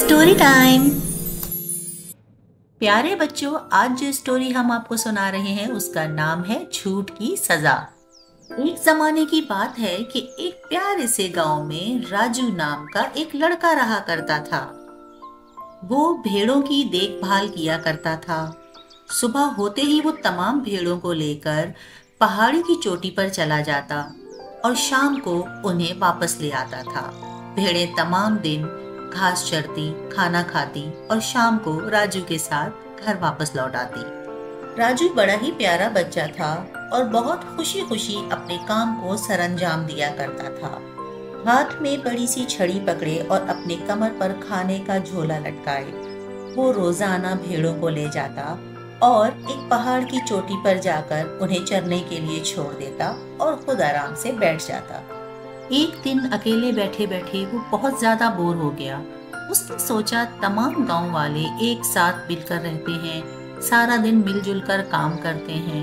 Story time. प्यारे बच्चों, आज जो स्टोरी हम आपको सुना रहे हैं उसका नाम है झूठ की सजा। एक जमाने की बात है कि एक प्यारे से गांव में राजू नाम का एक लड़का रहा करता था। वो भेड़ों की देखभाल किया करता था। सुबह होते ही वो तमाम भेड़ों को लेकर पहाड़ी की चोटी पर चला जाता और शाम को उन्हें वापस ले आता था। भेड़ें तमाम दिन घास चरती, खाना खाती और शाम को राजू के साथ घर वापस लौट आती। राजू बड़ा ही प्यारा बच्चा था और बहुत खुशी खुशी अपने काम को सरंजाम दिया करता था। हाथ में बड़ी सी छड़ी पकड़े और अपने कमर पर खाने का झोला लटकाए वो रोजाना भेड़ों को ले जाता और एक पहाड़ की चोटी पर जाकर उन्हें चरने के लिए छोड़ देता और खुद आराम से बैठ जाता। एक दिन अकेले बैठे बैठे वो बहुत ज्यादा बोर हो गया। उसने सोचा तमाम गांव वाले एक साथ मिलकर रहते हैं, सारा दिन मिलजुल कर काम करते हैं,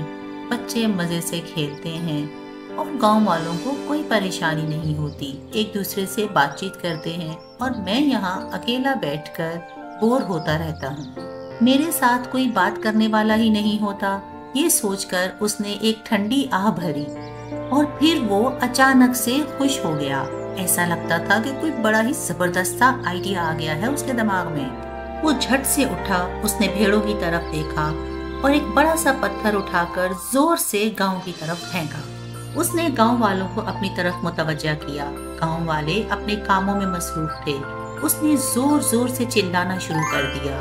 बच्चे मजे से खेलते हैं और गांव वालों को कोई परेशानी नहीं होती, एक दूसरे से बातचीत करते हैं और मैं यहाँ अकेला बैठकर बोर होता रहता हूँ, मेरे साथ कोई बात करने वाला ही नहीं होता। ये सोचकर उसने एक ठंडी आह भरी और फिर वो अचानक से खुश हो गया। ऐसा लगता था कि कोई बड़ा ही जबरदस्त सा आइडिया आ गया है उसके दिमाग में। वो झट से उठा, उसने भेड़ों की तरफ देखा और एक बड़ा सा पत्थर उठाकर जोर से गांव की तरफ फेंका। उसने गांव वालों को अपनी तरफ मुतवज्जा किया। गांव वाले अपने कामों में मसरूफ थे। उसने जोर जोर से चिल्लाना शुरू कर दिया,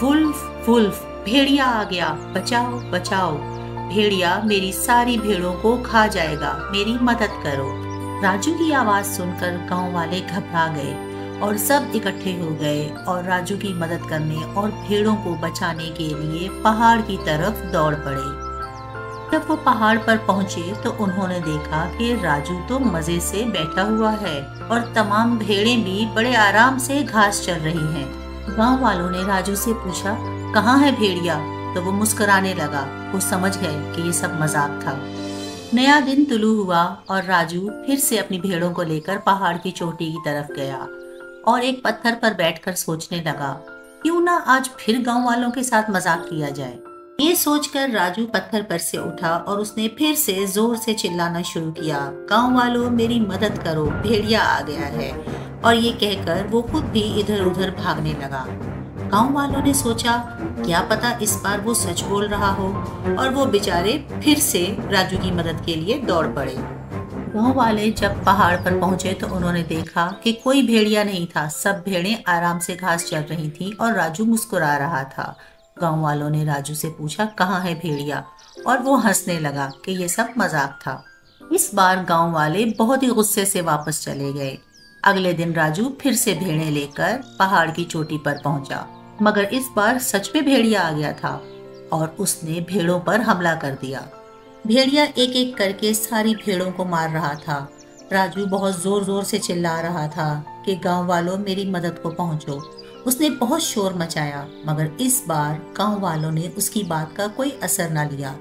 वुल्फ वुल्फ, भेड़िया आ गया, बचाओ बचाओ, भेड़िया मेरी सारी भेड़ों को खा जाएगा, मेरी मदद करो। राजू की आवाज सुनकर गांव वाले घबरा गए और सब इकट्ठे हो गए और राजू की मदद करने और भेड़ों को बचाने के लिए पहाड़ की तरफ दौड़ पड़े। जब वो पहाड़ पर पहुंचे तो उन्होंने देखा कि राजू तो मजे से बैठा हुआ है और तमाम भेड़ें भी बड़े आराम से घास चर रही हैं। गांव वालों ने राजू से पूछा, कहाँ है भेड़िया? तो वो मुस्कुराने लगा। वो समझ गए कि ये सब मजाक था। नया दिन तुलू हुआ और राजू फिर से अपनी भेड़ों को लेकर पहाड़ की चोटी की तरफ गया और एक पत्थर पर बैठकर सोचने लगा, क्यों ना आज फिर गांव वालों के साथ मजाक किया जाए। ये सोचकर राजू पत्थर पर से उठा और उसने फिर से जोर से चिल्लाना शुरू किया, गांव वालों मेरी मदद करो, भेड़िया आ गया है। और ये कहकर वो खुद भी इधर उधर भागने लगा। गांव वालों ने सोचा, क्या पता इस बार वो सच बोल रहा हो, और वो बेचारे फिर से राजू की मदद के लिए दौड़ पड़े। गांव वाले जब पहाड़ पर पहुंचे तो उन्होंने देखा कि कोई भेड़िया नहीं था। सब भेड़ें आराम से घास चर रही थीं और राजू मुस्कुरा रहा था। गांव वालों ने राजू से पूछा, कहाँ है भेड़िया? और वो हंसने लगा कि ये सब मजाक था। इस बार गांव वाले बहुत ही गुस्से से वापस चले गए। अगले दिन राजू फिर से भेड़ें लेकर पहाड़ की चोटी पर पहुंचा, मगर इस बार सच में भेड़िया आ गया था और उसने भेड़ों पर हमला कर दिया। भेड़िया एक एक करके सारी भेड़ों को मार रहा था। राजू बहुत जोर जोर से चिल्ला रहा था कि गांव वालों मेरी मदद को पहुंचो। उसने बहुत शोर मचाया, मगर इस बार गांव वालों ने उसकी बात का कोई असर न लिया।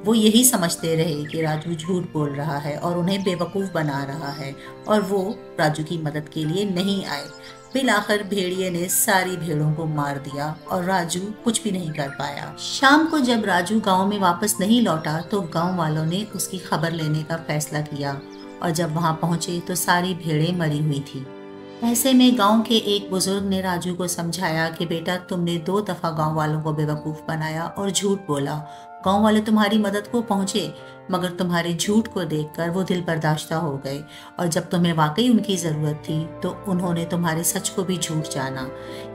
वो यही समझते रहे कि राजू झूठ बोल रहा है और उन्हें बेवकूफ बना रहा है और वो राजू की मदद के लिए नहीं आए। बिलाखिर भेड़िए ने सारी भेड़ों को मार दिया और राजू कुछ भी नहीं कर पाया। शाम को जब राजू गांव में वापस नहीं लौटा तो गांव वालों ने उसकी खबर लेने का फैसला किया और जब वहां पहुंचे तो सारी भेड़ें मरी हुई थी। ऐसे में गांव के एक बुजुर्ग ने राजू को समझाया कि बेटा, तुमने 2 दफा गांव वालों को बेवकूफ बनाया और झूठ बोला। गांव वाले तुम्हारी मदद को पहुंचे, मगर तुम्हारे झूठ को देखकर वो दिल बर्दाश्ता हो गए और जब तुम्हें वाकई उनकी जरूरत थी तो उन्होंने तुम्हारे सच को भी झूठ जाना।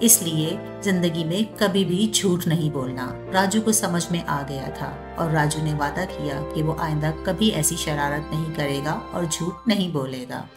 इसलिए जिंदगी में कभी भी झूठ नहीं बोलना। राजू को समझ में आ गया था और राजू ने वादा किया कि वो आइंदा कभी ऐसी शरारत नहीं करेगा और झूठ नहीं बोलेगा।